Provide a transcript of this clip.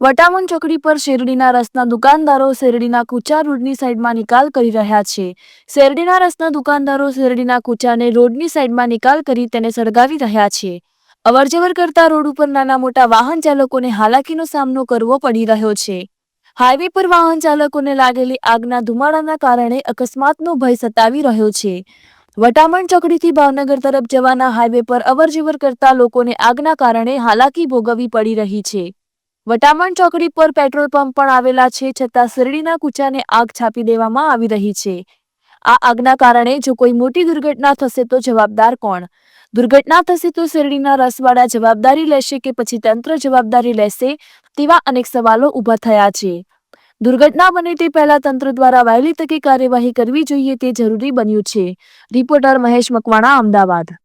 વટામણ ચોકડી પર શેરડીના રસના દુકાનદારો શેરડીના કૂચા રોડની સાઈડમાં નિકાલ કરી રહ્યા છે. શેરડીના રસના દુકાનદારો શેરડીના કૂચાને રોડની સાઈડમાં નિકાલ કરી તેને સળગાવી રહ્યા છે. અવરજવર કરતા રોડ ઉપર નાના મોટા વાહન ચાલકોને હાલાકીનો સામનો કરવો પડી રહ્યો છે. હાઈવે પર વાહન ચાલકોને લાગેલી આગના ધુમાડાના કારણે અકસ્માતનો ભય સતાવી રહ્યો છે. વટામણ ચોકડીથી ભાવનગર તરફ જવાના હાઈવે પર અવરજવર કરતા લોકોને આગના કારણે હાલાકી ભોગવવી પડી રહી છે. વટામણ ચોકડી પર પેટ્રોલ પંપ પણ આવેલા છે, છતાં શેરડીના કૂચાને આગ છાપી દેવામાં આવી રહી છે. આ આગના કારણે જો કોઈ મોટી દુર્ઘટના થશે તો જવાબદાર કોણ? દુર્ઘટના થશે તો શેરડીના રસવાળા જવાબદારી લેશે કે પછી તંત્ર જવાબદારી લેશે? તેવા અનેક સવાલો ઊભા થયા છે. દુર્ઘટના બને તે પહેલા તંત્ર દ્વારા વહેલી તકે કાર્યવાહી કરવી જોઈએ તે જરૂરી બન્યું છે. રિપોર્ટર મહેશ મકવાણા, અમદાવાદ.